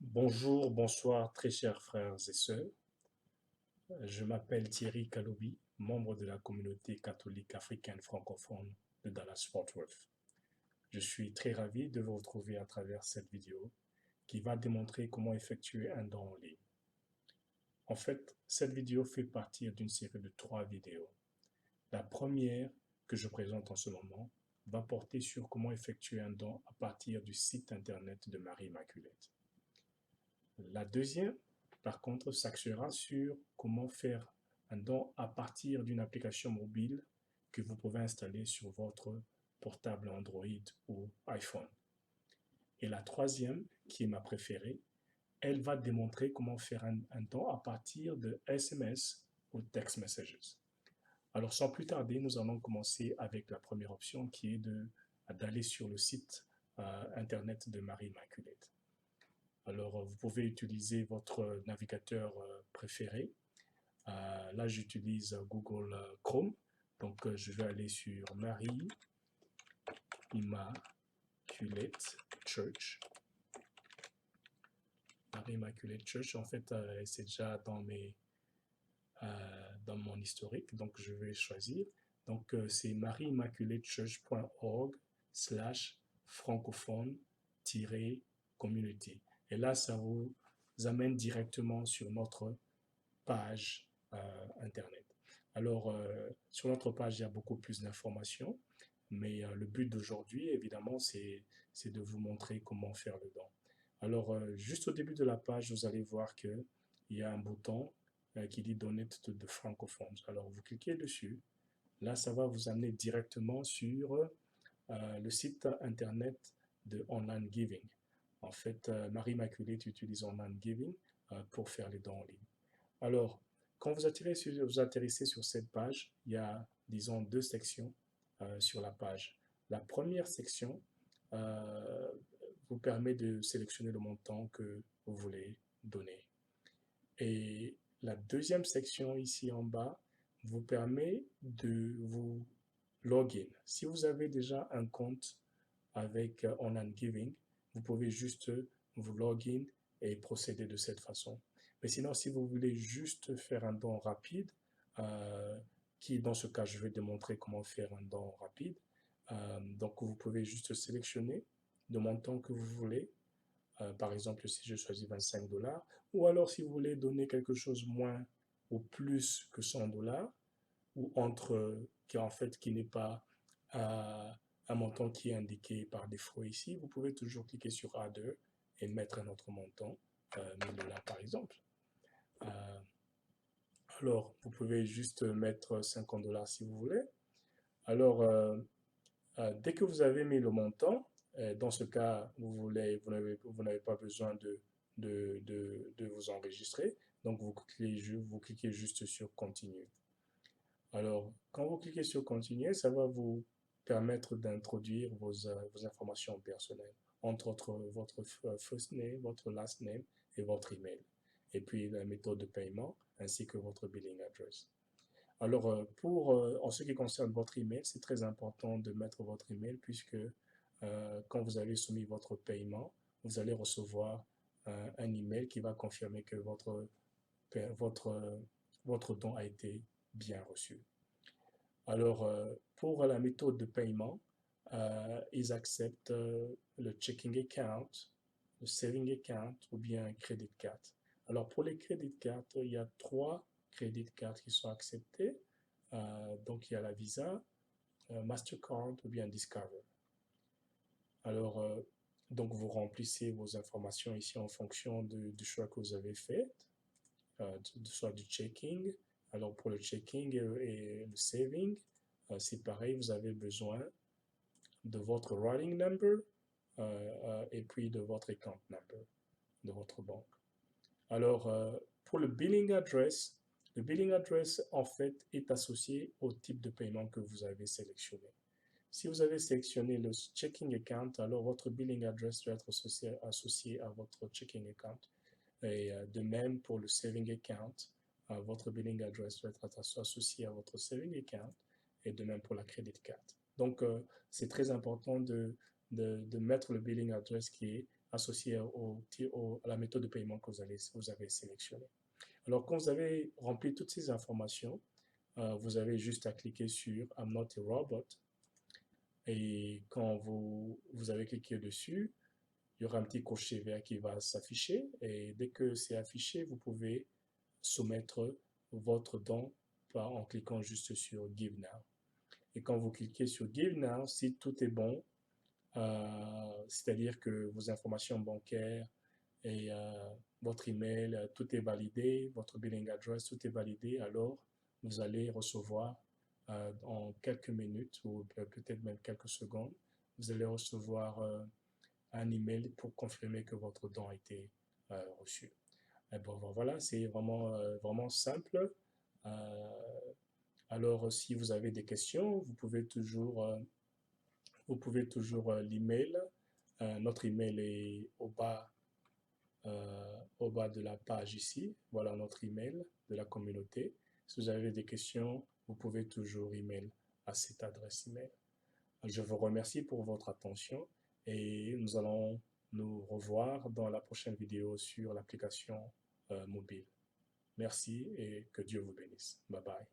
Bonjour, bonsoir, très chers frères et sœurs. Je m'appelle Thierry Kaloubi, membre de la communauté catholique africaine francophone de Dallas-Fort Worth. Je suis très ravi de vous retrouver à travers cette vidéo qui va démontrer comment effectuer un don en ligne. En fait, cette vidéo fait partie d'une série de 3 vidéos. La première que je présente en ce moment va porter sur comment effectuer un don à partir du site internet de Marie Immaculée. La deuxième, par contre, s'axera sur comment faire un don à partir d'une application mobile que vous pouvez installer sur votre portable Android ou iPhone. Et la troisième, qui est ma préférée, elle va démontrer comment faire un don à partir de SMS ou text messages. Alors sans plus tarder, nous allons commencer avec la première option qui est d'aller sur le site internet de Marie Immaculée. Alors, vous pouvez utiliser votre navigateur préféré. Là, j'utilise Google Chrome. Donc, je vais aller sur Marie Immaculate Church. Marie Immaculate Church, en fait, c'est déjà dans mon historique. Donc, je vais choisir. Donc, c'est marieimmaculateChurch.org/francophone-community. Et là, ça vous amène directement sur notre page Internet. Alors, sur notre page, il y a beaucoup plus d'informations, mais le but d'aujourd'hui, évidemment, c'est de vous montrer comment faire le don. Alors, juste au début de la page, vous allez voir qu'il y a un bouton qui dit Donate to the francophones. Alors, vous cliquez dessus. Là, ça va vous amener directement sur le site Internet de Online Giving. En fait, Marie Immaculée utilise Online Giving pour faire les dons en ligne. Alors, quand vous atterrissez sur cette page, il y a, disons, 2 sections sur la page. La première section euh, vous permet de sélectionner le montant que vous voulez donner. Et la deuxième section ici en bas vous permet de vous login. Si vous avez déjà un compte avec Online Giving, vous pouvez juste vous login et procéder de cette façon. Mais sinon, si vous voulez juste faire un don rapide, euh, qui dans ce cas, je vais démontrer comment faire un don rapide. Donc, vous pouvez juste sélectionner le montant que vous voulez. Par exemple, si je choisis 25 dollars, ou alors si vous voulez donner quelque chose moins ou plus que 100 dollars, ou entre, qui en fait qui n'est pas un montant qui est indiqué par défaut ici, vous pouvez toujours cliquer sur Add et mettre un autre montant, 1000 dollars par exemple. Euh, alors, vous pouvez juste mettre 50 dollars si vous voulez. Alors, dès que vous avez mis le montant, dans ce cas, vous n'avez pas besoin de vous enregistrer. Donc, vous cliquez juste sur Continuer. Alors, quand vous cliquez sur Continuer, ça va vous permettre d'introduire vos informations personnelles, entre autres votre first name, votre last name et votre email. Et puis la méthode de paiement ainsi que votre billing address. Alors, en ce qui concerne votre email, c'est très important de mettre votre email puisque quand vous avez soumis votre paiement, vous allez recevoir un email qui va confirmer que votre, votre don a été bien reçu. Alors, pour la méthode de paiement, ils acceptent le checking account, le saving account ou bien un credit card. Alors, pour les credit cards, il y a 3 credit cards qui sont acceptés. Donc, il y a la Visa, Mastercard ou bien Discover. Alors, donc, vous remplissez vos informations ici en fonction du choix que vous avez fait, soit du checking. Alors, pour le checking et le saving, c'est pareil, vous avez besoin de votre routing number et puis de votre account number de votre banque. Alors, pour le billing address, en fait, est associé au type de paiement que vous avez sélectionné. Si vous avez sélectionné le checking account, alors votre billing address doit être associé à votre checking account. Et de même pour le saving account, votre billing address doit être associé à votre saving account et de même pour la credit card. Donc, c'est très important de mettre le billing address qui est associé à la méthode de paiement que vous avez sélectionnée. Alors, quand vous avez rempli toutes ces informations, vous avez juste à cliquer sur I'm not a robot. Et quand vous avez cliqué dessus, il y aura un petit cocher vert qui va s'afficher. Et dès que c'est affiché, vous pouvez soumettre votre don en cliquant juste sur Give Now. Et quand vous cliquez sur Give Now, si tout est bon, c'est-à-dire que vos informations bancaires et votre email, tout est validé, votre billing address, tout est validé, alors vous allez recevoir en quelques minutes ou peut-être même quelques secondes, vous allez recevoir un email pour confirmer que votre don a été reçu. Et bon, voilà, c'est vraiment simple. Euh, alors, si vous avez des questions, vous pouvez toujours l'email. Notre email est au bas de la page ici. Voilà notre email de la communauté. Si vous avez des questions, vous pouvez toujours email à cette adresse email. Je vous remercie pour votre attention et nous allons nous revoir dans la prochaine vidéo sur l'application mobile. Merci et que Dieu vous bénisse. Bye bye.